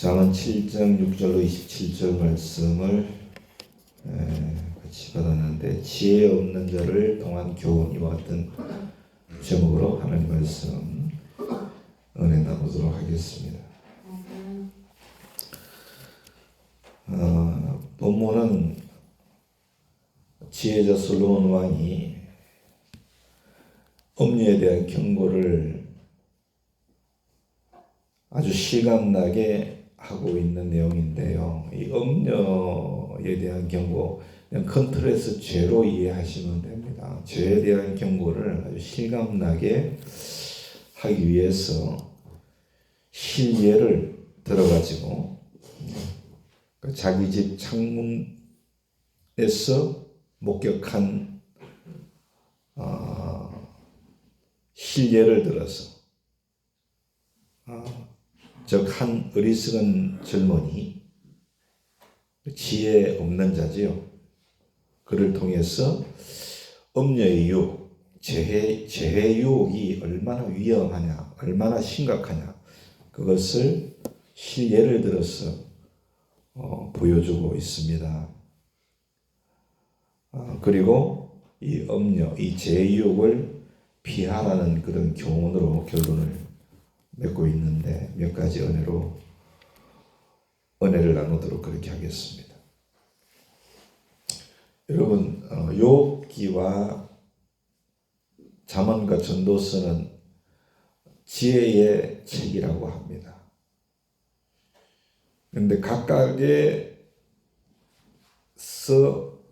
잠언 7장 6절로 27절 말씀을 같이 받았는데, 지혜 없는 자를 통한 교훈, 이와 같은 제목으로 하나님 말씀 은혜 나누도록 하겠습니다. 본문은 지혜자 솔로몬 왕이 음녀에 대한 경고를 아주 실감나게 하고 있는 내용인데요. 이 음녀에 대한 경고, 그냥 큰 틀에서 죄로 이해하시면 됩니다. 죄에 대한 경고를 아주 실감나게 하기 위해서 실예를 들어가지고 자기 집 창문에서 목격한 실예를 들어서 즉 한 어리석은 젊은이, 지혜 없는 자지요. 그를 통해서 음녀의 유혹, 재해 유혹이 얼마나 위험하냐, 얼마나 심각하냐, 그것을 실예를 들어서 보여주고 있습니다. 그리고 이 음녀, 이 재해 유혹을 피하라는 그런 교훈으로 결론을 맺고 있는데, 몇 가지 은혜를 나누도록 그렇게 하겠습니다. 여러분, 욥기와 잠언과 전도서는 지혜의 책이라고 합니다. 그런데 각각에서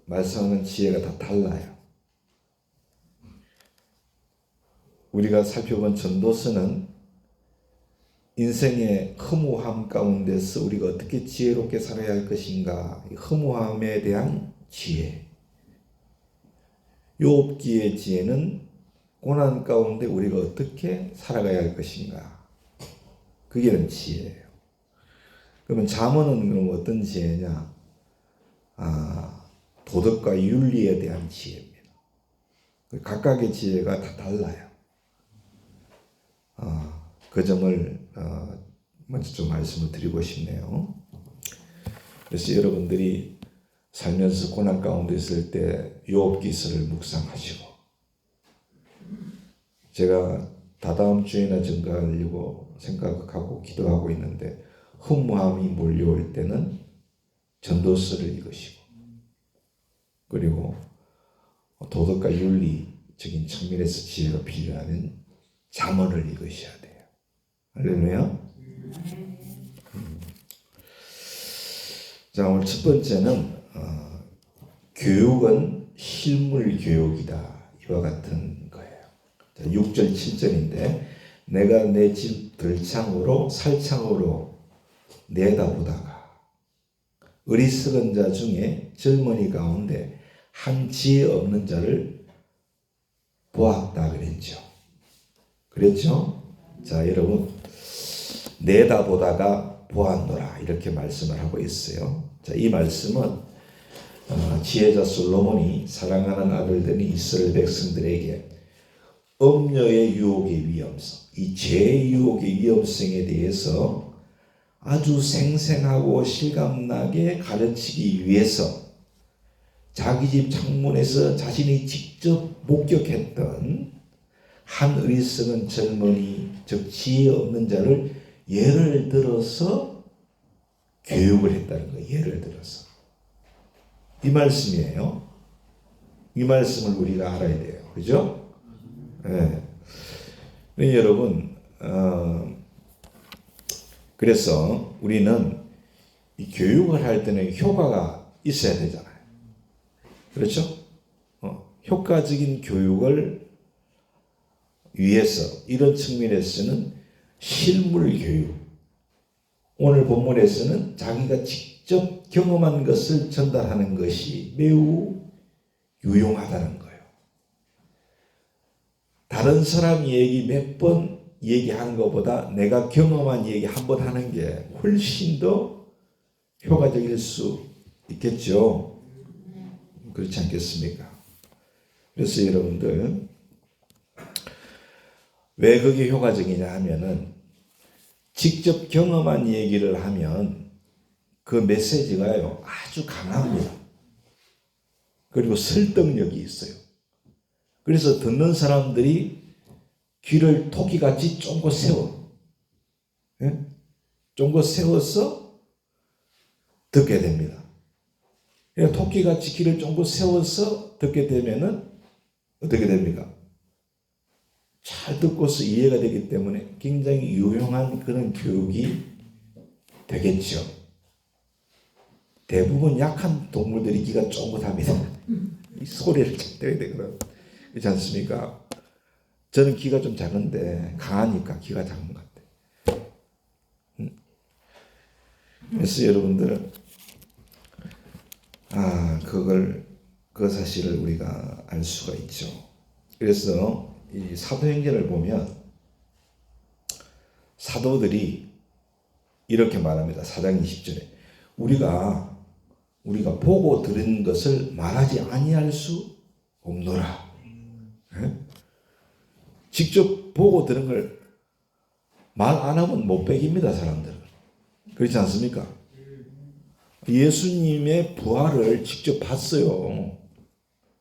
말씀하는 지혜가 다 달라요. 우리가 살펴본 전도서는 인생의 허무함 가운데서 우리가 어떻게 지혜롭게 살아야 할 것인가, 허무함에 대한 지혜. 욥기의 지혜는 고난 가운데 우리가 어떻게 살아가야 할 것인가, 그게 지혜예요. 그러면 잠언은 그럼 어떤 지혜냐? 도덕과 윤리에 대한 지혜입니다. 각각의 지혜가 다 달라요. 그 점을 먼저 좀 말씀을 드리고 싶네요. 그래서 여러분들이 살면서 고난 가운데 있을 때 욥기서를 묵상하시고, 제가 다다음 주에나 증가하려고 생각하고 기도하고 있는데, 허무함이 몰려올 때는 전도서를 읽으시고, 그리고 도덕과 윤리적인 측면에서 지혜가 필요하면 잠언을 읽으셔야 돼요. 할렐루야. 자, 오늘 첫 번째는 교육은 실물 교육이다, 이와 같은 거예요. 자, 6절 7절인데, 내가 내 집 들창으로 살창으로 내다보다가 어리석은 자 중에 젊은이 가운데 한 지혜 없는 자를 보았다 그랬죠? 자, 여러분, 내다보다가 보았노라, 이렇게 말씀을 하고 있어요. 자, 이 말씀은 지혜자 솔로몬이 사랑하는 아들들인 이스라엘 백성들에게 음녀의 유혹의 위험성, 이 죄의 유혹의 위험성에 대해서 아주 생생하고 실감나게 가르치기 위해서 자기 집 창문에서 자신이 직접 목격했던 한 어리석은 젊은이, 즉 지혜 없는 자를 예를 들어서 교육을 했다는 거예요. 예를 들어서. 이 말씀이에요. 이 말씀을 우리가 알아야 돼요. 그죠? 네. 여러분, 그래서 우리는 이 교육을 할 때는 효과가 있어야 되잖아요. 그렇죠? 효과적인 교육을 위해서 이런 측면에서는 실물 교육, 오늘 본문에서는 자기가 직접 경험한 것을 전달하는 것이 매우 유용하다는 거예요. 다른 사람 얘기 몇 번 얘기하는 것보다 내가 경험한 얘기 한 번 하는 게 훨씬 더 효과적일 수 있겠죠. 그렇지 않겠습니까? 그래서 여러분들, 왜 그게 효과적이냐 하면은 직접 경험한 얘기를 하면 그 메시지가요 아주 강합니다. 그리고 설득력이 있어요. 그래서 듣는 사람들이 귀를 토끼같이 쫑긋 세워, 예? 쫑긋 세워서 듣게 됩니다. 토끼같이 귀를 쫑긋 세워서 듣게 되면은 어떻게 됩니까? 잘 듣고서 이해가 되기 때문에 굉장히 유용한 그런 교육이 되겠죠. 대부분 약한 동물들이 귀가 쫑긋합니다. 이 소리를 잘 들어야 되거든. 그렇지 않습니까? 저는 귀가 좀 작은데 강하니까 귀가 작은 것 같아요. 그래서 여러분들 그 사실을 우리가 알 수가 있죠. 그래서 이 사도행전을 보면 사도들이 이렇게 말합니다. 4장 20절에 우리가 보고 들은 것을 말하지 아니할 수 없노라. 네? 직접 보고 들은 걸 말 안 하면 못 배깁니다, 사람들은. 그렇지 않습니까? 예수님의 부활을 직접 봤어요.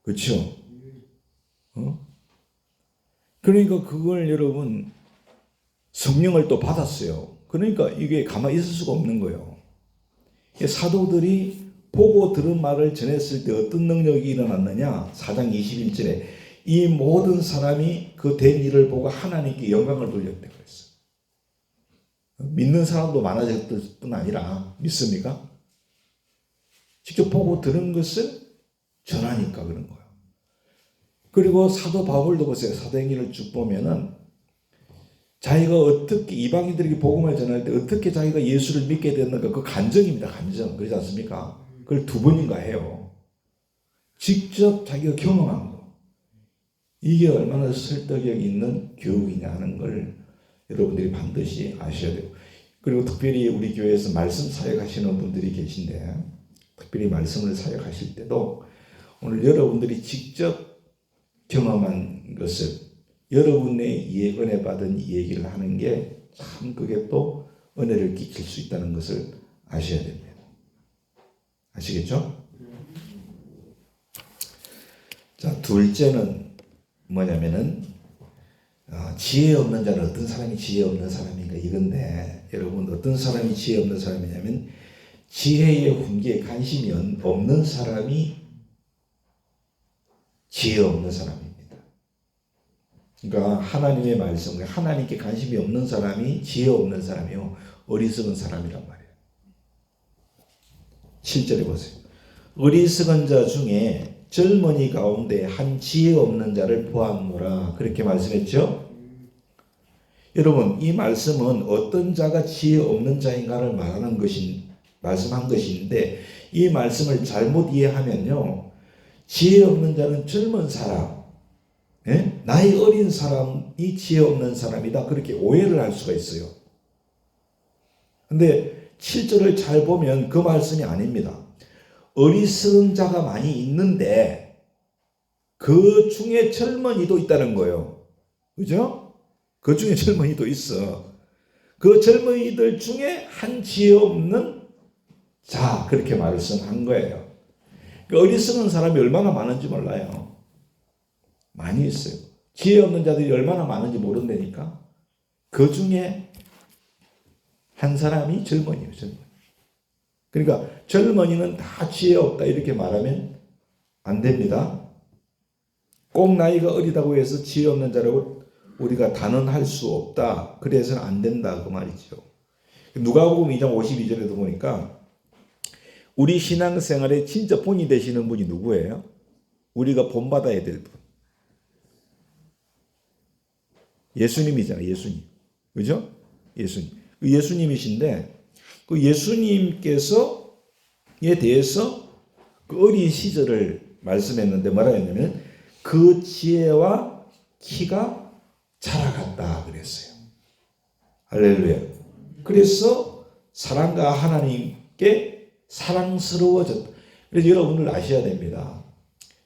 그렇죠? 그러니까 그걸 여러분 성령을 또 받았어요. 그러니까 이게 가만히 있을 수가 없는 거예요. 사도들이 보고 들은 말을 전했을 때 어떤 능력이 일어났느냐? 4장 21절에 이 모든 사람이 그 된 일을 보고 하나님께 영광을 돌렸다고 했어요. 믿는 사람도 많아졌을 뿐 아니라 믿습니까? 직접 보고 들은 것을 전하니까 그런 거예요. 그리고 사도 바울도 보세요. 사도행전을 쭉 보면은 자기가 어떻게 이방인들에게 복음을 전할 때 어떻게 자기가 예수를 믿게 됐는가 그 간증입니다. 간증. 그렇지 않습니까? 그걸 2번인가 해요. 직접 자기가 경험한 거. 이게 얼마나 설득력 있는 교육이냐 하는 걸 여러분들이 반드시 아셔야 돼요. 그리고 특별히 우리 교회에서 말씀 사역하시는 분들이 계신데 특별히 말씀을 사역하실 때도 오늘 여러분들이 직접 경험한 것을 여러분의 은혜 받은 얘기를 하는 게 참 그게 또 은혜를 끼칠 수 있다는 것을 아셔야 됩니다. 아시겠죠? 자, 둘째는 뭐냐면은 지혜 없는 자는 어떤 사람이 지혜 없는 사람인가 이건데 여러분 어떤 사람이 지혜 없는 사람이냐면 지혜의 훈계에 관심이 없는 사람이 지혜 없는 사람입니다. 그러니까 하나님의 말씀, 하나님께 관심이 없는 사람이 지혜 없는 사람이요 어리석은 사람이란 말이에요. 7절에 보세요. 어리석은 자 중에 젊은이 가운데 한 지혜 없는 자를 보았노라 그렇게 말씀했죠. 여러분 이 말씀은 어떤 자가 지혜 없는 자인가를 말씀한 것인데 이 말씀을 잘못 이해하면요 지혜 없는 자는 젊은 사람, 나이 어린 사람이 지혜 없는 사람이다 그렇게 오해를 할 수가 있어요. 근데 7절을 잘 보면 그 말씀이 아닙니다. 어리석은 자가 많이 있는데 그 중에 젊은이도 있다는 거예요. 그죠? 그 중에 젊은이도 있어. 그 젊은이들 중에 한 지혜 없는 자 그렇게 말씀한 거예요. 그 어리석은 사람이 얼마나 많은지 몰라요. 많이 있어요. 지혜 없는 자들이 얼마나 많은지 모른다니까. 그 중에 한 사람이 젊은이에요. 젊은이. 그러니까 젊은이는 다 지혜 없다 이렇게 말하면 안 됩니다. 꼭 나이가 어리다고 해서 지혜 없는 자라고 우리가 단언할 수 없다. 그래서는 안 된다 그 말이죠. 누가복음 2장 52절에도 보니까 우리 신앙생활에 진짜 본이 되시는 분이 누구예요? 우리가 본받아야 될 분. 예수님이잖아요. 예수님. 그죠? 예수님. 그 예수님이신데 그 예수님께서에 대해서 그 어린 시절을 말씀했는데 뭐라 했냐면 그 지혜와 키가 자라갔다 그랬어요. 할렐루야. 그래서 사람과 하나님께 사랑스러워졌다. 그래서 여러분들 아셔야 됩니다.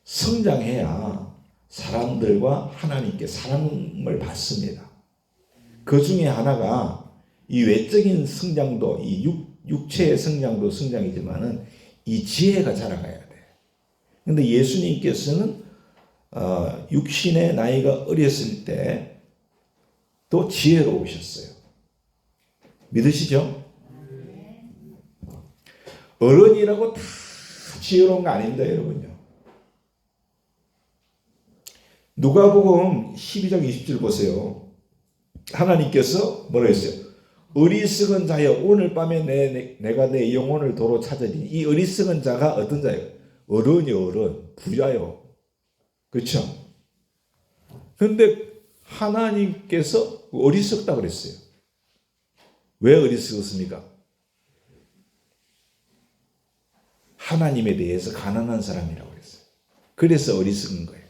성장해야 사람들과 하나님께 사랑을 받습니다. 그 중에 하나가 이 외적인 성장도, 이 육체의 성장도 성장이지만은 이 지혜가 자라가야 돼. 근데 예수님께서는 육신의 나이가 어렸을 때 또 지혜로우셨어요. 믿으시죠? 어른이라고 다 지혜로운 거 아닙니다, 여러분요. 누가복음 12장 20절 보세요. 하나님께서 뭐라 했어요? 어리석은 자여 오늘 밤에 내가 내 영혼을 도로 찾으리니. 이 어리석은 자가 어떤 자예요? 어른이요, 어른. 부자요. 그렇죠? 그런데 하나님께서 어리석다 그랬어요. 왜 어리석었습니까? 하나님에 대해서 가난한 사람이라고 그랬어요. 그래서 어리석은 거예요.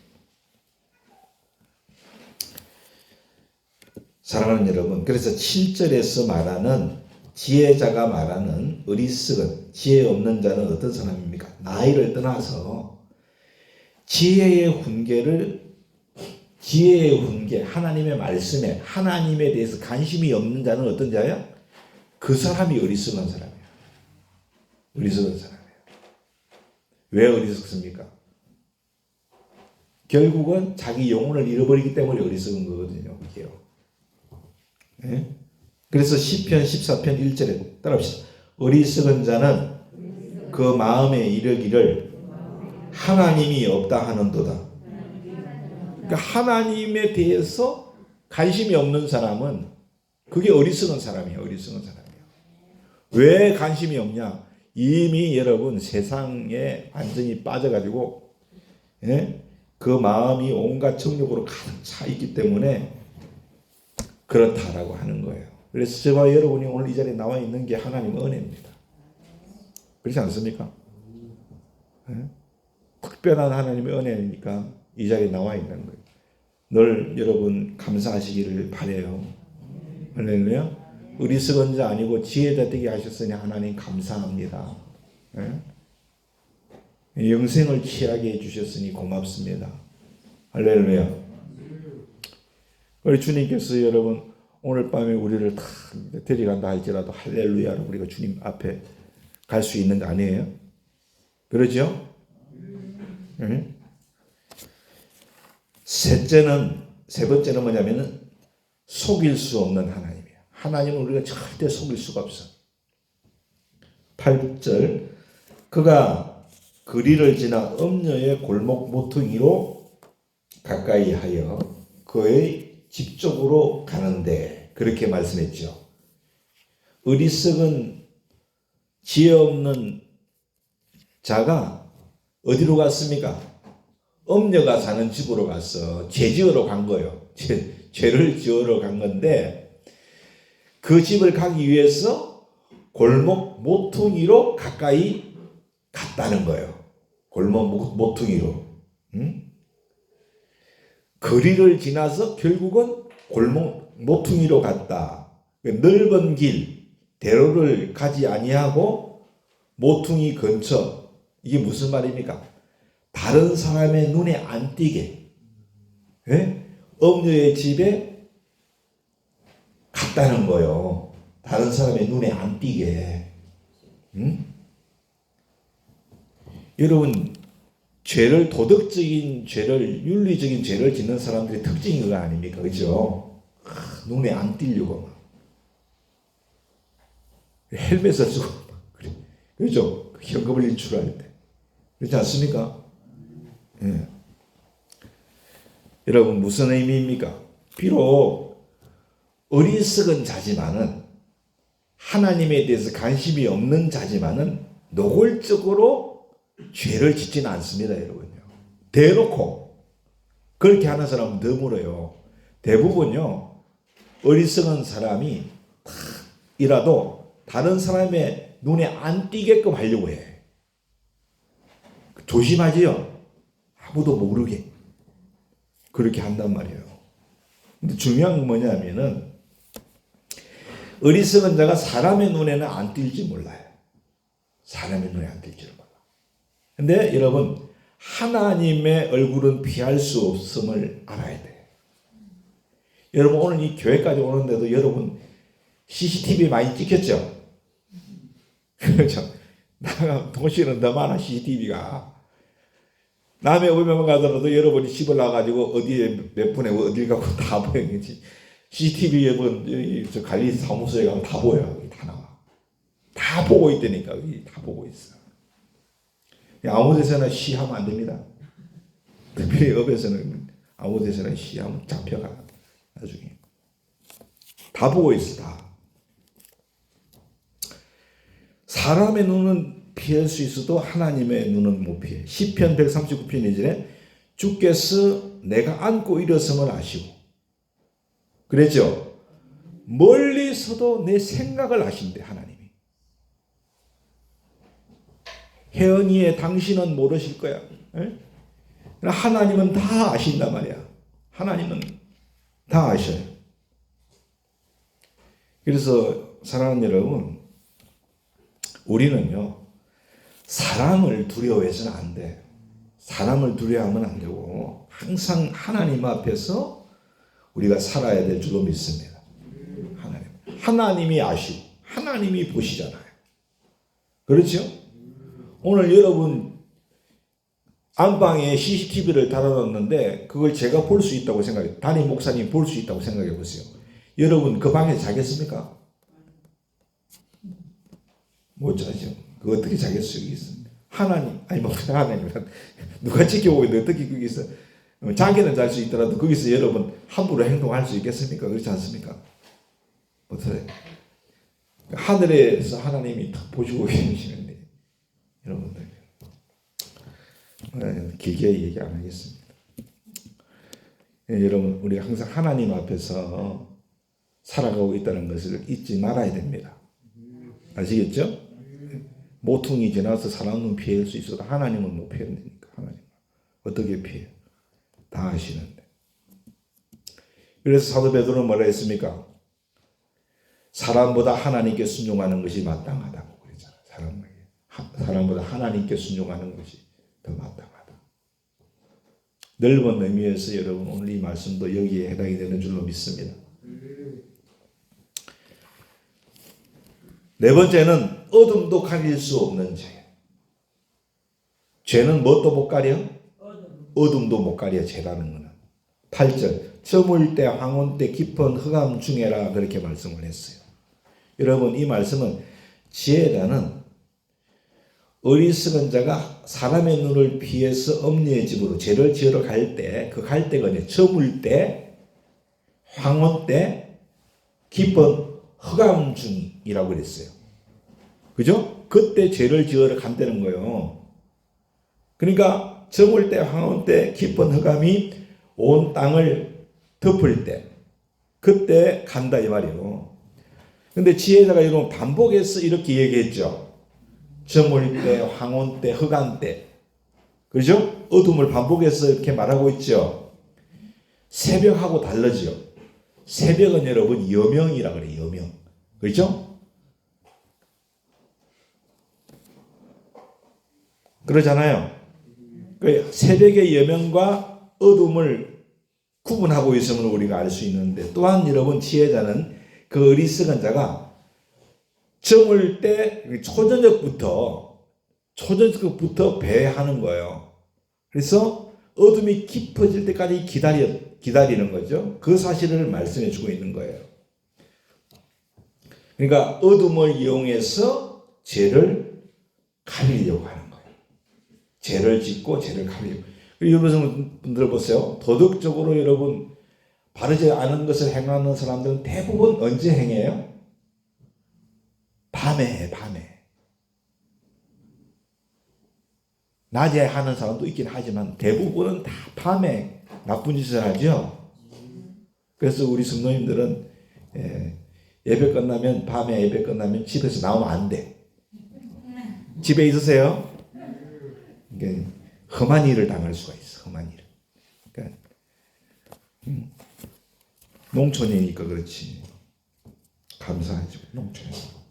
사랑하는 여러분, 그래서 7절에서 말하는 지혜자가 말하는 어리석은 지혜 없는 자는 어떤 사람입니까? 나이를 떠나서 지혜의 훈계, 하나님의 말씀에, 하나님에 대해서 관심이 없는 자는 어떤 자야? 그 사람이 어리석은 사람이에요. 어리석은 사람이에요. 왜 어리석습니까? 결국은 자기 영혼을 잃어버리기 때문에 어리석은 거거든요. 그게요. 네? 그래서 시편 14편 1절에 따라합시다. 어리석은 자는 그 마음에 이르기를 하나님이 없다 하는도다. 그러니까 하나님에 대해서 관심이 없는 사람은 그게 어리석은 사람이에요. 어리석은 사람이에요. 왜 관심이 없냐? 이미 여러분 세상에 완전히 빠져가지고 그 마음이 온갖 정욕으로 가득 차 있기 때문에 그렇다라고 하는 거예요. 그래서 저와 여러분이 오늘 이 자리에 나와 있는 게 하나님의 은혜입니다. 그렇지 않습니까? 특별한 하나님의 은혜니까 이 자리에 나와 있는 거예요. 늘 여러분 감사하시기를 바라요. 할렐루야. 어리석은 자 아니고 지혜자 되게 하셨으니 하나님 감사합니다. 영생을 취하게 해주셨으니 고맙습니다. 할렐루야. 우리 주님께서 여러분 오늘 밤에 우리를 다 데려간다 할지라도 할렐루야로 우리가 주님 앞에 갈 수 있는 거 아니에요? 그러죠? 세 번째는 뭐냐면은 속일 수 없는 하나님이에요. 하나님은 우리가 절대 속일 수가 없어. 8절 그가 거리를 지나 엄녀의 골목 모퉁이로 가까이 하여 그의 집 쪽으로 가는데 그렇게 말씀했죠. 어리석은 지혜 없는 자가 어디로 갔습니까? 엄녀가 사는 집으로 가서 죄 지으러 간 거예요. 죄를 지으러 간 건데 그 집을 가기 위해서 골목 모퉁이로 가까이 갔다는 거예요. 골목 모퉁이로. 거리를 지나서 결국은 골목 모퉁이로 갔다. 넓은 길, 대로를 가지 아니하고 모퉁이 근처. 이게 무슨 말입니까? 다른 사람의 눈에 안 띄게 엄녀의 집에 갔다는 거예요. 다른 사람의 눈에 안 띄게. 여러분 죄를 도덕적인 죄를 윤리적인 죄를 짓는 사람들의 특징이 그거 아닙니까? 그죠? 눈에 안 띄려고 막 헬멧을 쓰고 그래. 그죠? 현금을 인출할 때 그렇지 않습니까? 예. 여러분 무슨 의미입니까? 비록 어리석은 자지만은 하나님에 대해서 관심이 없는 자지만은 노골적으로 죄를 짓지는 않습니다, 여러분요. 대놓고 그렇게 하는 사람은 드물어요. 대부분요 어리석은 사람이 이라도 다른 사람의 눈에 안 띄게끔 하려고 해. 조심하지요. 아무도 모르게 그렇게 한단 말이에요. 근데 중요한 건 뭐냐면은 어리석은 자가 사람의 눈에는 안 띌지 몰라요. 사람의 눈에 안 띌지를 몰라. 근데 여러분 하나님의 얼굴은 피할 수 없음을 알아야 돼. 여러분 오늘 이 교회까지 오는데도 여러분 CCTV 많이 찍혔죠? 그렇죠. 나가 도시는 더 많아 CCTV가. 남의 오면 가더라도 여러분이 집을 나가지고 어디에 몇 분에 어딜 가고 다 보이는 거지. CCTV 여러분 저 관리 사무소에 가면 다 보여요. 다 나와. 다 보고 있다니까. 다 보고 있어. 아무 데서나 시하면 안 됩니다. 특별히 업에서는 아무 데서나 시하면 잡혀가. 나중에. 다 보고 있어. 다. 사람의 눈은 피할 수 있어도 하나님의 눈은 못 피해. 시편 139편 2절에 주께서 내가 앉고 일어섬을 아시고 그랬죠. 멀리서도 내 생각을 아신대 하나님이. 혜연이의 당신은 모르실 거야. 에? 하나님은 다 아신단 말이야. 하나님은 다 아셔요. 그래서 사랑하는 여러분, 우리는요 사람을 두려워해서는 안 돼. 사람을 두려워하면 안 되고 항상 하나님 앞에서 우리가 살아야 될 줄로 믿습니다. 하나님이 아시고 하나님이 보시잖아요. 그렇죠? 오늘 여러분 안방에 CCTV를 달아놨는데 그걸 제가 볼 수 있다고 생각해요. 담임 목사님 볼 수 있다고 생각해 보세요. 여러분 그 방에서 자겠습니까? 못 자죠. 그 어떻게 자겠어요? 하나님, 아니 뭐 하나님 누가 지켜보고 있는데 어떻게 거기서 자기는 잘 수 있더라도 거기서 여러분 함부로 행동할 수 있겠습니까? 그렇지 않습니까? 어떠세요? 하늘에서 하나님이 딱 보시고 계시는데 여러분들 길게 얘기 안 하겠습니다. 여러분 우리 항상 하나님 앞에서 살아가고 있다는 것을 잊지 말아야 됩니다. 아시겠죠? 모퉁이 지나서 사람은 피할 수 있어도 하나님은 못 피한다니까. 하나님 어떻게 피해? 다 아시는데. 그래서 사도 베드로는 뭐라 했습니까? 사람보다 하나님께 순종하는 것이 마땅하다고 그랬잖아요. 사람보다 하나님께 순종하는 것이 더 마땅하다. 넓은 의미에서 여러분 오늘 이 말씀도 여기에 해당이 되는 줄로 믿습니다. 네 번째는 어둠도 가릴 수 없는 죄. 죄는 뭣도 못 가려? 어둠도 못 가려 죄라는 것은. 8절 저물 때 황혼 때 깊은 흑암 중에라 그렇게 말씀을 했어요. 여러분 이 말씀은 지혜라는 어리석은 자가 사람의 눈을 피해서 엄니의 집으로 죄를 지으러 갈 때 그 갈 때가 저물 때 황혼 때 깊은 흑암 중이라고 그랬어요. 그죠? 그때 죄를 지으러 간다는 거예요. 그러니까 저물 때 황혼 때 깊은 흑암이 온 땅을 덮을 때 그때 간다 이 말이에요. 근데 지혜자가 여러분 반복해서 이렇게 얘기했죠. 저물 때 황혼 때 흑암 때 그죠? 어둠을 반복해서 이렇게 말하고 있죠. 새벽하고 다르죠. 새벽은 여러분 여명이라 그래요. 여명. 그렇죠? 그러잖아요. 새벽의 여명과 어둠을 구분하고 있음을 우리가 알 수 있는데 또한 여러분 지혜자는 그 어리석은 자가 저물 때 초저녁부터 배회하는 거예요. 그래서 어둠이 깊어질 때까지 기다리는 거죠. 그 사실을 말씀해 주고 있는 거예요. 그러니까 어둠을 이용해서 죄를 가리려고 하는 거예요. 죄를 짓고 죄를 가리려고. 여러분들 보세요. 도덕적으로 여러분 바르지 않은 것을 행하는 사람들은 대부분 언제 행해요? 밤에. 낮에 하는 사람도 있긴 하지만 대부분은 다 밤에 나쁜 짓을 하죠. 그래서 우리 성도님들은 밤에 예배 끝나면 집에서 나오면 안 돼. 집에 있으세요? 그러니까 험한 일을 당할 수가 있어. 험한 일. 그러니까 농촌이니까 그렇지. 감사하죠. 농촌에서.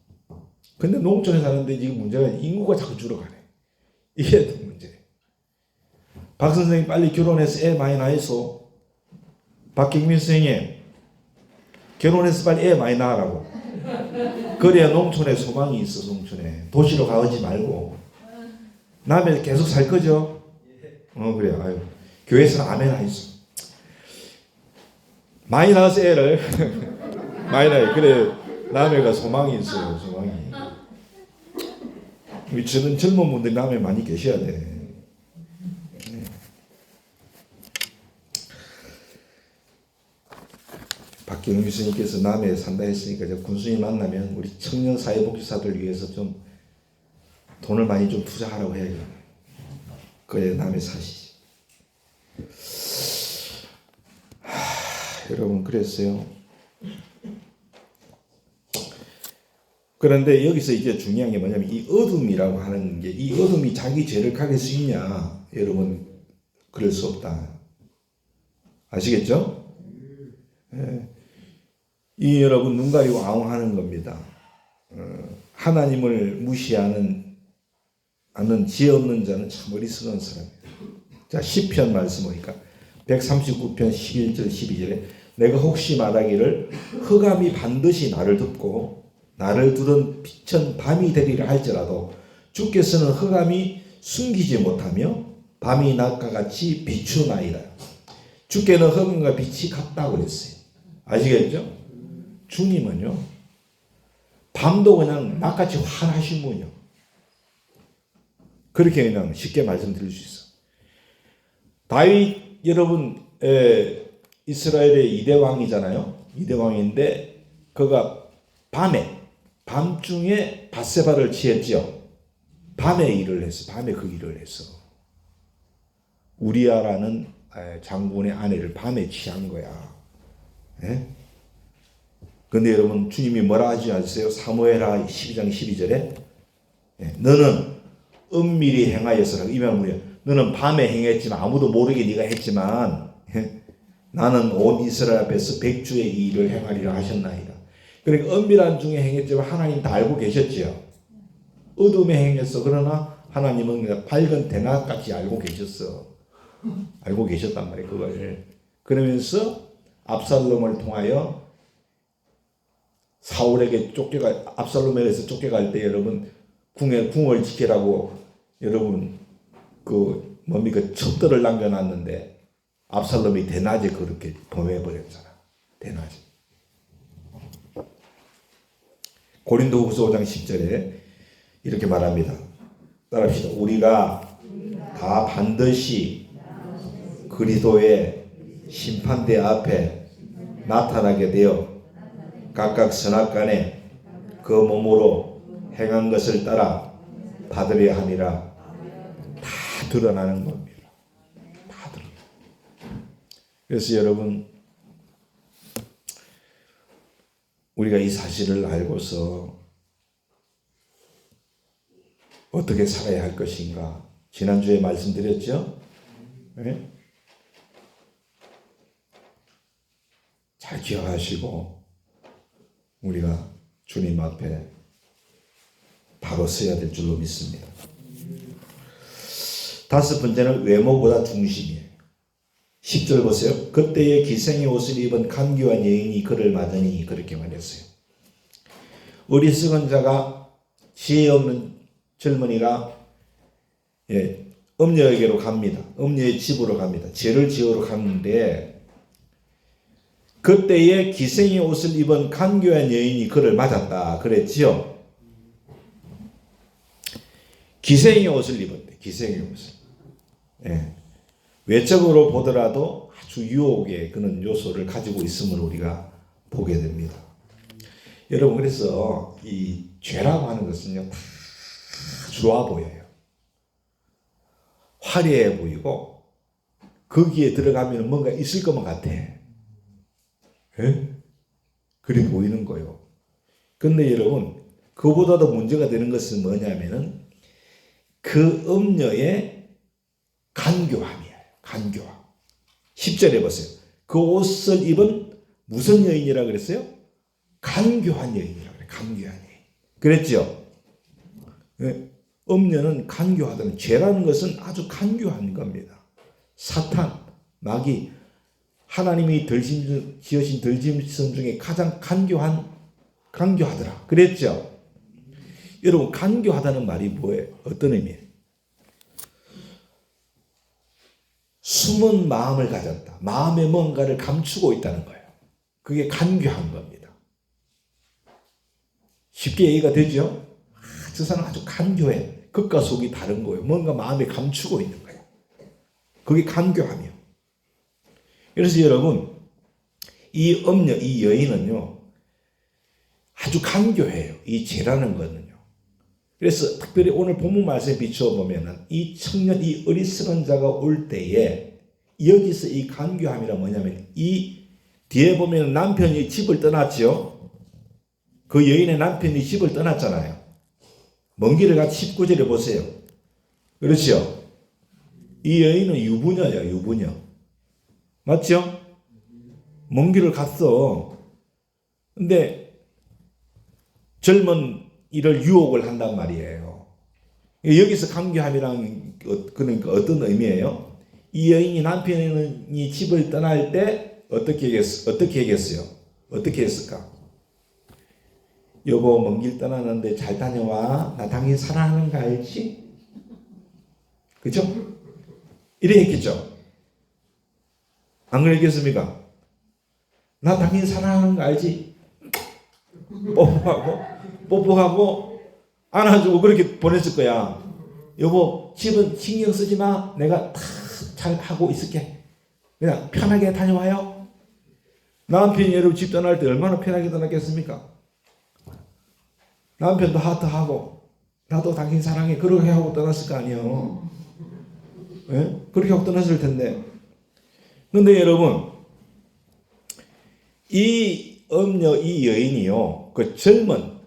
근데 농촌에 사는데 지금 문제가 인구가 자꾸 줄어가네. 이게 문제예요. 박 선생님 빨리 결혼해서 애 많이 낳아서 박경민 선생님 결혼해서 빨리 애 많이 낳으라고. 그래야 농촌에 소망이 있어. 농촌에 도시로 가지 말고 남해 계속 살 거죠. 그래. 아유, 교회에서는 아멘 하있어. 많이 낳아서 애를 많이 낳아요. 그래 남해가 소망이 있어요. 소망이. 저는 젊은 분들이 남해 많이 계셔야 돼. 박경희 교수님께서 남해에 산다 했으니까 군수님 만나면 우리 청년 사회복지사들 위해서 좀 돈을 많이 좀 투자하라고 해요. 그래야 남해 사시지. 여러분 그랬어요. 그런데 여기서 이제 중요한 게 뭐냐면 이 어둠이라고 하는 게, 이 어둠이 자기 죄를 가릴 수 있냐? 여러분 그럴 수 없다. 아시겠죠? 예. 이 여러분 눈 가리고 아웅하는 겁니다. 하나님을 무시하는 지혜 없는 자는 참 어리석은 사람이에요. 자, 시편 말씀 보니까 139편 11절 12절에 내가 혹시 말하기를 흑암이 반드시 나를 덮고 나를 두른 빛은 밤이 되리라 할지라도 주께서는 흑암이 숨기지 못하며 밤이 낮과 같이 비추나이다. 주께는 흑암과 빛이 같다고 그랬어요. 아시겠죠? 주님은요 밤도 그냥 낮같이 환하신 분이요. 그렇게 그냥 쉽게 말씀드릴 수 있어. 다윗 여러분 이스라엘의 2대 왕이잖아요. 2대 왕인데 그가 밤중에 밧세바를 취했죠. 밤에 일을 했어. 밤에 그 일을 했어. 우리아라는 장군의 아내를 밤에 취한 거야. 예? 근데 여러분 주님이 뭐라 하지 않으세요? 사무엘하 12장 12절에 너는 은밀히 행하였으라. 이 말은 뭐야? 너는 밤에 행했지만 아무도 모르게 네가 했지만 나는 온 이스라엘 앞에서 백주의 이 일을 행하리라 하셨나이다. 그러니까 은밀한 중에 행했지만 하나님 다 알고 계셨지요. 어둠에 행했어. 그러나 하나님은 밝은 대낮같이 알고 계셨어. 알고 계셨단 말이에요. 그걸. 그러면서 압살롬을 통하여 사울에게 압살롬에게서 쫓겨갈 때 여러분 궁을 지키라고 여러분 첩들을 남겨놨는데 압살롬이 대낮에 그렇게 범해버렸잖아. 대낮에. 고린도후서 5장 10절에 이렇게 말합니다. 따라합시다. 우리가 다 반드시 그리스도의 심판대 앞에 나타나게 되어 각각 선악간에 그 몸으로 행한 것을 따라 받으려 함이라. 다 드러나는 겁니다. 다 드러나. 그래서 여러분 우리가 이 사실을 알고서 어떻게 살아야 할 것인가 지난주에 말씀드렸죠? 네? 잘 기억하시고 우리가 주님 앞에 바로 서야 될 줄로 믿습니다. 다섯 번째는 외모보다 중심이에요. 10절 보세요. 그때의 기생의 옷을 입은 간교한 여인이 그를 맞으니 그렇게 말했어요. 어리석은 자가 지혜 없는 젊은이가 엄녀에게로 갑니다. 엄녀의 집으로 갑니다. 죄를 지으러 갔는데 그때의 기생의 옷을 입은 간교한 여인이 그를 맞았다 그랬지요. 기생의 옷을 입었대. 기생의 옷을. 외적으로 보더라도 아주 유혹의 그런 요소를 가지고 있음을 우리가 보게 됩니다. 여러분 그래서 이 죄라고 하는 것은요 다 좋아 보여요. 화려해 보이고 거기에 들어가면 뭔가 있을 것만 같아. 그렇게 보이는 거예요. 근데 여러분 그보다도 문제가 되는 것은 뭐냐면은 그 음녀의 간교함이에요. 간교함. 10절에 보세요. 그 옷을 입은 무슨 여인이라 그랬어요? 간교한 여인이라고 그래요. 간교한 여인. 그랬죠? 음녀는 간교하다는 죄라는 것은 아주 간교한 겁니다. 사탄, 마귀, 하나님이 지으신 들짐승 중에 가장 간교한 간교하더라. 그랬죠? 여러분, 간교하다는 말이 뭐예요? 어떤 의미예요? 숨은 마음을 가졌다. 마음에 뭔가를 감추고 있다는 거예요. 그게 간교한 겁니다. 쉽게 얘기가 되죠? 저 사람 아주 간교해. 겉과 속이 다른 거예요. 뭔가 마음에 감추고 있는 거예요. 그게 간교함이요. 그래서 여러분, 이 엄녀, 이 여인은요, 아주 간교해요. 이 죄라는 거는요. 그래서 특별히 오늘 본문 말씀에 비추어 보면은 이 청년, 이 어리석은 자가 올 때에 여기서 이 간교함이란 뭐냐면 이 뒤에 보면 남편이 집을 떠났죠. 그 여인의 남편이 집을 떠났잖아요. 먼 길을 같이 19절에 보세요. 그렇죠? 이 여인은 유부녀예요. 유부녀. 맞죠? 먼 길을 갔어. 근데 젊은 이를 유혹을 한단 말이에요. 여기서 간교함이란 그러니까 어떤 의미예요? 이 여인이 남편이 집을 떠날 때 어떻게 얘기했어요? 어떻게 했을까? 여보, 먼 길 떠나는데 잘 다녀와. 나 당연히 사랑하는 거 알지? 그죠? 이래 했겠죠? 안 그랬겠습니까? 나 당연히 사랑하는 거 알지? 뽀뽀하고 안아주고 그렇게 보냈을 거야. 여보, 집은 신경 쓰지 마. 내가 다 잘 하고 있을게. 그냥 편하게 다녀와요. 남편이 여러분 집 떠날 때 얼마나 편하게 떠났겠습니까? 남편도 하트하고 나도 당신 사랑해. 그렇게 하고 떠났을 거 아니에요. 예? 그렇게 하고 떠났을 텐데. 근데 여러분, 이 엄녀, 이 여인이요, 그 젊은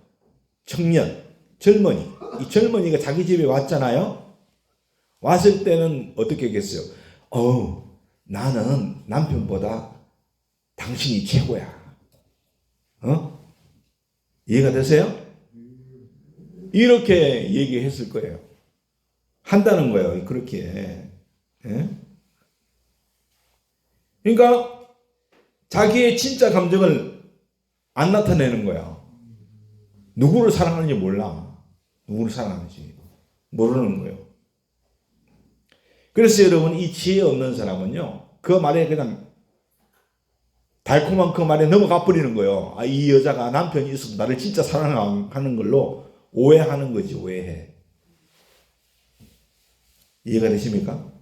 청년, 젊은이, 이 젊은이가 자기 집에 왔잖아요. 왔을 때는 어떻게 했겠어요? 나는 남편보다 당신이 최고야. 이해가 되세요? 이렇게 얘기했을 거예요. 한다는 거예요. 그렇게. 예? 그러니까 자기의 진짜 감정을 안 나타내는 거야. 누구를 사랑하는지 몰라. 누구를 사랑하는지 모르는 거예요. 그래서 여러분, 이 지혜 없는 사람은요, 그 말에 그냥 달콤한 그 말에 넘어가 버리는 거예요. 이 여자가 남편이 있어도 나를 진짜 사랑하는 걸로 오해하는 거지. 오해해. 이해가 되십니까?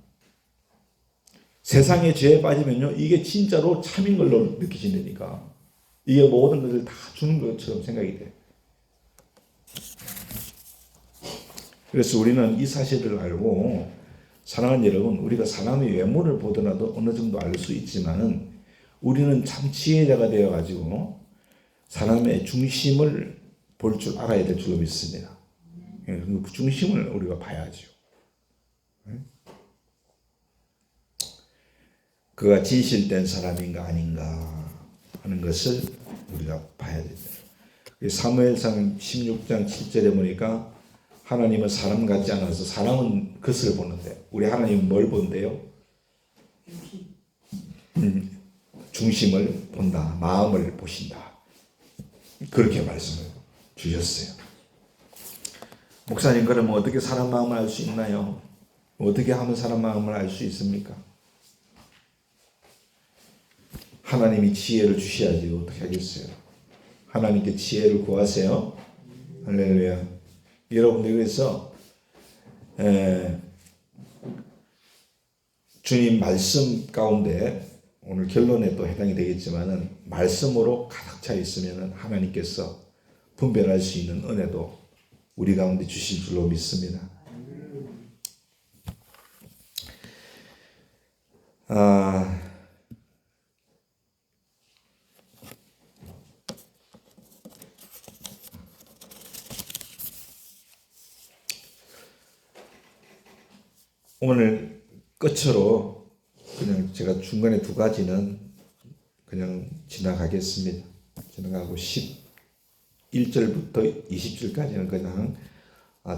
세상에 죄에 빠지면요, 이게 진짜로 참인 걸로 느껴진다니까. 이게 모든 것을 다 주는 것처럼 생각이 돼. 그래서 우리는 이 사실을 알고, 사랑하는 여러분, 우리가 사람의 외모를 보더라도 어느 정도 알 수 있지만은 우리는 참 지혜자가 되어가지고 사람의 중심을 볼 줄 알아야 될 줄로 믿습니다. 그 중심을 우리가 봐야죠. 그가 진실된 사람인가 아닌가 하는 것을 우리가 봐야 됩니다. 사무엘상 16장 7절에 보니까 하나님은 사람 같지 않아서 사람은 것을 보는데 우리 하나님은 뭘 본대요? 중심을 본다. 마음을 보신다. 그렇게 말씀을 주셨어요. 목사님, 그러면 어떻게 사람 마음을 알 수 있나요? 어떻게 하면 사람 마음을 알 수 있습니까? 하나님이 지혜를 주셔야지 어떻게 하겠어요? 하나님께 지혜를 구하세요. 할렐루야. 여러분들, 그래서 주님 말씀 가운데 오늘 결론에 또 해당이 되겠지만은 말씀으로 가득 차 있으면은 하나님께서 분별할 수 있는 은혜도 우리 가운데 주실 줄로 믿습니다. 오늘 끝으로 그냥 제가 중간에 두 가지는 그냥 지나가겠습니다. 지나가고 11절부터 20절까지는 그냥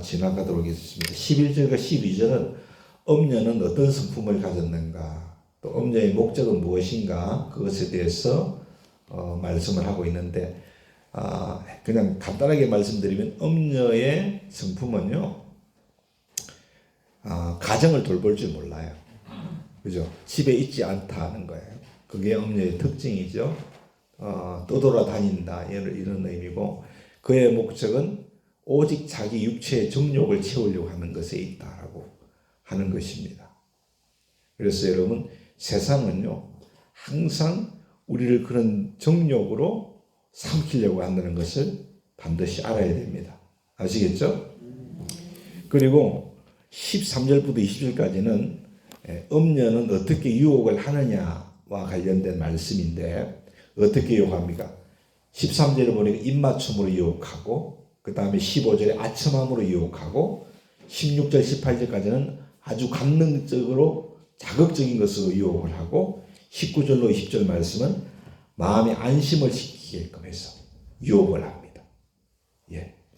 지나가도록 하겠습니다. 11절과 12절은 엄녀는 어떤 성품을 가졌는가, 또 엄녀의 목적은 무엇인가, 그것에 대해서 말씀을 하고 있는데 그냥 간단하게 말씀드리면 음녀의 성품은요, 가정을 돌볼 줄 몰라요. 그죠? 집에 있지 않다는 거예요. 그게 음녀의 특징이죠. 떠돌아다닌다 이런 의미고, 그의 목적은 오직 자기 육체의 정욕을 채우려고 하는 것에 있다라고 하는 것입니다. 그래서 여러분, 세상은요 항상 우리를 그런 정욕으로 삼키려고 한다는 것을 반드시 알아야 됩니다. 아시겠죠? 그리고 13절부터 20절까지는 음녀는 어떻게 유혹을 하느냐와 관련된 말씀인데, 어떻게 유혹합니까? 13절에 보니까 입맞춤으로 유혹하고, 그 다음에 15절에 아첨함으로 유혹하고, 16절 18절까지는 아주 감능적으로 자극적인 것으로 유혹을 하고, 19절로 20절 말씀은 마음의 안심을 시키게끔 해서 유혹을 합니다.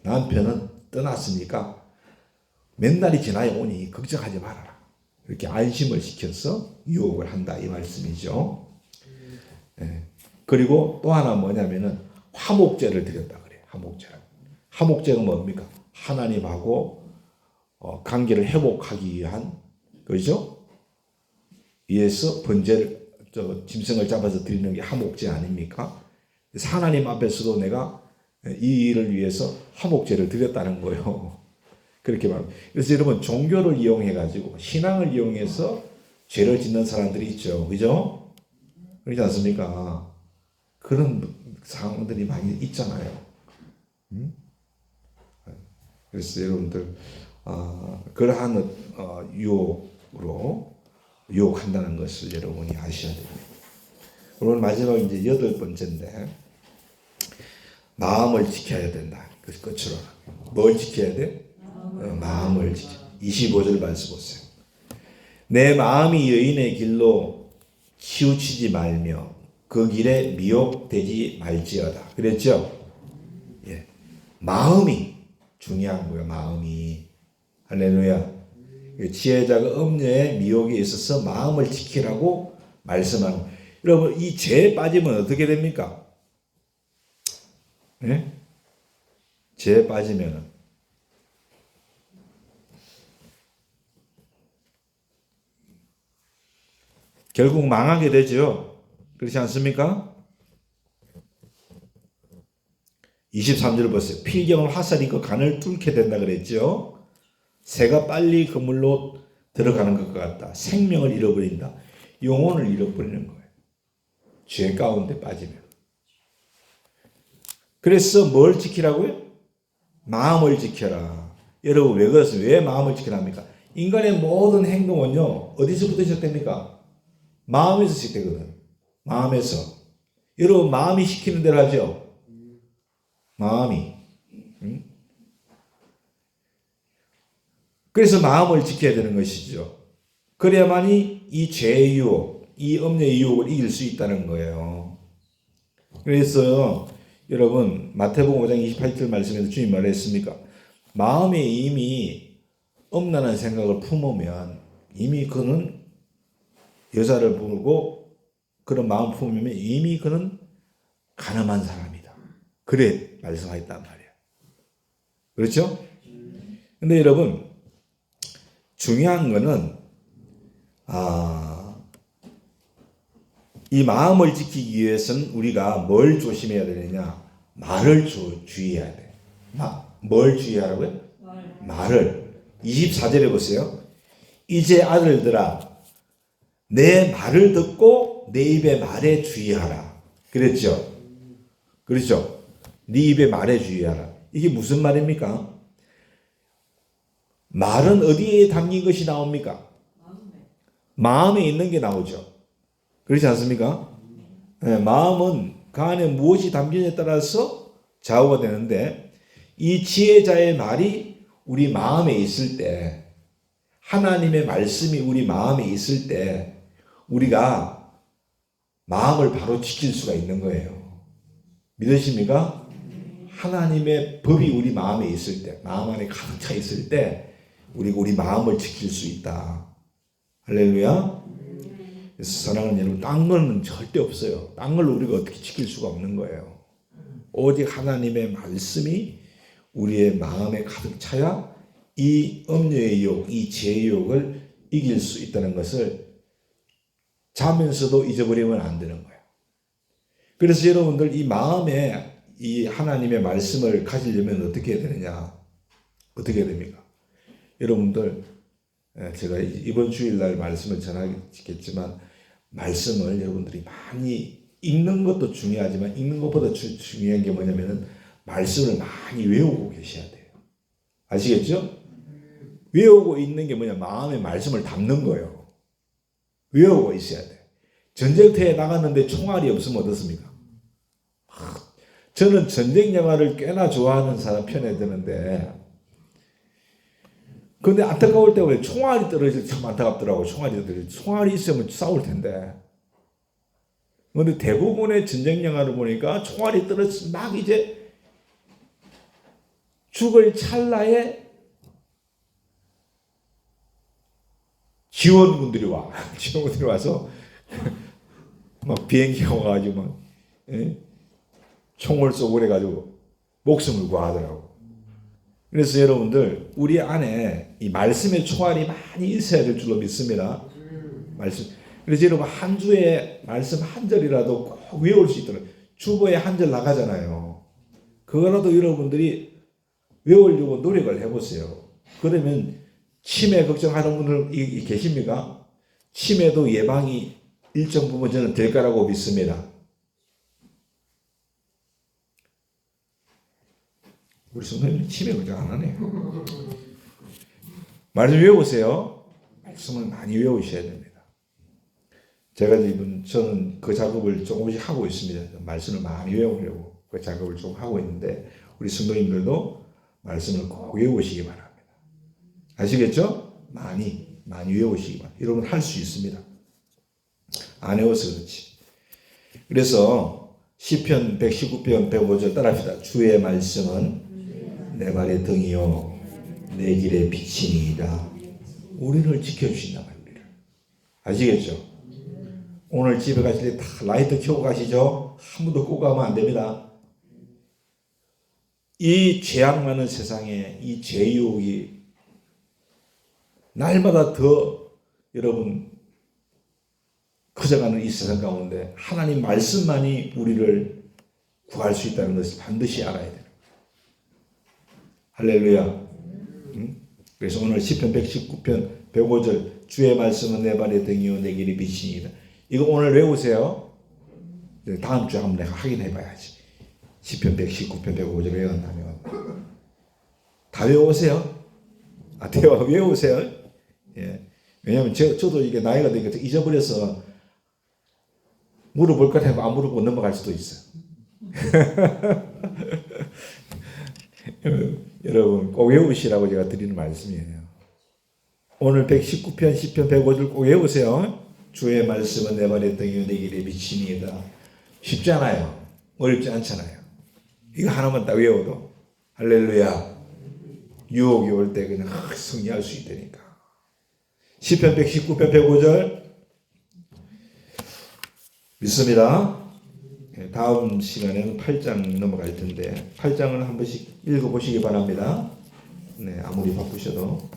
남편은 떠났으니까 몇 날이 지나야 오니 걱정하지 말아라, 이렇게 안심을 시켜서 유혹을 한다 이 말씀이죠. 그리고 또 하나 뭐냐면은 화목제를 드렸다 그래요. 화목제가 뭡니까? 하나님하고 관계를 회복하기 위한, 그죠? 위해서 번제를, 짐승을 잡아서 드리는 게 화목제 아닙니까? 그래서 하나님 앞에서도 내가 이 일을 위해서 화목제를 드렸다는 거예요. 그렇게 말합니다. 그래서 여러분, 종교를 이용해가지고, 신앙을 이용해서 죄를 짓는 사람들이 있죠. 그죠? 그렇지 않습니까? 그런 상황들이 많이 있잖아요. 그래서 여러분들, 그러한 유혹으로 유혹한다는 것을 여러분이 아셔야 됩니다. 오늘 마지막 이제 8번째인데, 마음을 지켜야 된다. 그 끝으로 뭘 지켜야 돼? 마음을 지켜. 25절 말씀 보세요. 내 마음이 여인의 길로 치우치지 말며 그 길에 미혹되지 말지어다. 그랬죠? 마음이 중요한 거예요. 마음이. 할렐루야. 지혜자가 음녀의 미혹에 있어서 마음을 지키라고 말씀하는 거예요. 여러분, 이 죄에 빠지면 어떻게 됩니까? 죄에 빠지면은 결국 망하게 되죠. 그렇지 않습니까? 23절 보세요. 필경을 화살이고 간을 뚫게 된다 그랬죠. 새가 빨리 그물로 들어가는 것과 같다. 생명을 잃어버린다. 영혼을 잃어버리는 거예요. 죄 가운데 빠지면. 그래서 뭘 지키라고요? 마음을 지켜라. 여러분, 왜 그렇습니까? 왜 마음을 지키랍니까? 인간의 모든 행동은요, 어디서부터 시작됩니까? 마음에서 시작되거든. 마음에서. 여러분, 마음이 시키는 대로 하죠? 마음이. 그래서 마음을 지켜야 되는 것이죠. 그래야만이 이 죄의 유혹, 이 음녀의 유혹을 이길 수 있다는 거예요. 그래서 여러분, 마태복음 5장 28절 말씀에서 주님 말했습니까? 마음에 이미 음란한 생각을 품으면, 이미 그는 여자를 보고 그런 마음 품으면 이미 그는 가늠한 사람이다. 그래 말씀하셨단 말이에요. 그렇죠? 근데 여러분, 중요한 거는 이 마음을 지키기 위해서는 우리가 뭘 조심해야 되느냐? 말을 주의해야 돼. 뭘 주의하라고요? 말을. 24절에 보세요. 이제 아들들아, 내 말을 듣고 내 입의 말에 주의하라. 그랬죠? 그렇죠? 네 입의 말에 주의하라. 이게 무슨 말입니까? 말은 어디에 담긴 것이 나옵니까? 마음에 있는 게 나오죠. 그렇지 않습니까? 마음은 그 안에 무엇이 담기냐에 따라서 좌우가 되는데, 이 지혜자의 말이 우리 마음에 있을 때, 하나님의 말씀이 우리 마음에 있을 때 우리가 마음을 바로 지킬 수가 있는 거예요. 믿으십니까? 하나님의 법이 우리 마음에 있을 때, 마음 안에 가득 차 있을 때 우리가 우리 마음을 지킬 수 있다. 할렐루야. 그래서 사랑하는 여러분, 딴 거는 절대 없어요. 딴 걸 우리가 어떻게 지킬 수가 없는 거예요. 오직 하나님의 말씀이 우리의 마음에 가득 차야 이 음료의 유혹, 이 죄의 유혹을 이길 수 있다는 것을 자면서도 잊어버리면 안 되는 거예요. 그래서 여러분들 이 마음에 이 하나님의 말씀을 가지려면 어떻게 해야 되느냐? 어떻게 해야 됩니까? 여러분들, 제가 이번 주일날 말씀을 전하겠지만 말씀을 여러분들이 많이 읽는 것도 중요하지만 읽는 것보다 중요한 게 뭐냐면은 말씀을 많이 외우고 계셔야 돼요. 아시겠죠? 외우고 있는 게 뭐냐? 마음에 말씀을 담는 거예요. 외우고 있어야 돼. 전쟁터에 나갔는데 총알이 없으면 어떻습니까? 저는 전쟁 영화를 꽤나 좋아하는 사람 편에 드는데, 근데 안타까울 때 왜 총알이 떨어질 때 참 안타깝더라고. 총알이 있으면 싸울 텐데. 근데 대부분의 전쟁 영화를 보니까 총알이 떨어져서 막 이제 죽을 찰나에 지원군들이 와서 막 비행기가 와가지고 막 총을 쏘고 그래가지고 목숨을 구하더라고. 그래서 여러분들 우리 안에 이 말씀의 총알이 많이 있어야 될 줄로 믿습니다. 말씀. 그래서 여러분 한 주에 말씀 한 절이라도 꼭 외울 수 있도록 주보에 한 절 나가잖아요. 그거라도 여러분들이 외우려고 노력을 해보세요. 그러면 치매 걱정하는 분들 계십니까? 치매도 예방이 일정 부분 저는 될 거라고 믿습니다. 우리 성도님 치매 걱정 안 하네요. 말씀 외우세요. 말씀을 많이 외우셔야 됩니다. 저는 그 작업을 조금씩 하고 있습니다. 말씀을 많이 외우려고 그 작업을 좀 하고 있는데 우리 성도님들도 말씀을 꼭 외우시기 바랍니다. 아시겠죠? 많이 외우시기 바랍니다. 여러분 할 수 있습니다. 안 외워서 그렇지. 그래서 시편 119편 105절 따라합시다. 주의 말씀은 내 발의 등이요 내 길의 빛이니이다. 우리를 지켜주신단 말이에요. 우리를. 아시겠죠? 오늘 집에 가실 때 다 라이트 켜고 가시죠? 한 번도 끄고 가면 안 됩니다. 이 죄악 많은 세상에 이 죄유혹이 날마다 더 여러분 커져가는 이 세상 가운데 하나님 말씀만이 우리를 구할 수 있다는 것을 반드시 알아야 돼요. 할렐루야. 그래서 오늘 시편 119편 105절 주의 말씀은 내 발의 등이요 내 길의 빛이니이다. 이거 오늘 외우세요. 다음 주에 한번 내가 확인해 봐야지. 시편 119편 105절 외웠다면 다 외우세요. 외우세요. 예. 왜냐하면 저도 이게 나이가 되니까 잊어버려서 물어볼 것 하고 안 물어보고 넘어갈 수도 있어요. 여러분 꼭 외우시라고 제가 드리는 말씀이에요. 오늘 119편 10편 105절 꼭 외우세요. 주의 말씀은 내 발의 등이요 내 길의 빛이니이다. 쉽지 않아요. 어렵지 않잖아요. 이거 하나만 딱 외워도 할렐루야. 유혹이 올 때 그냥 승리할 수 있다니까. 시편 119편 105절 믿습니다. 다음 시간에는 8장 넘어갈 텐데 8장을 한 번씩 읽어보시기 바랍니다. 네, 아무리 바쁘셔도.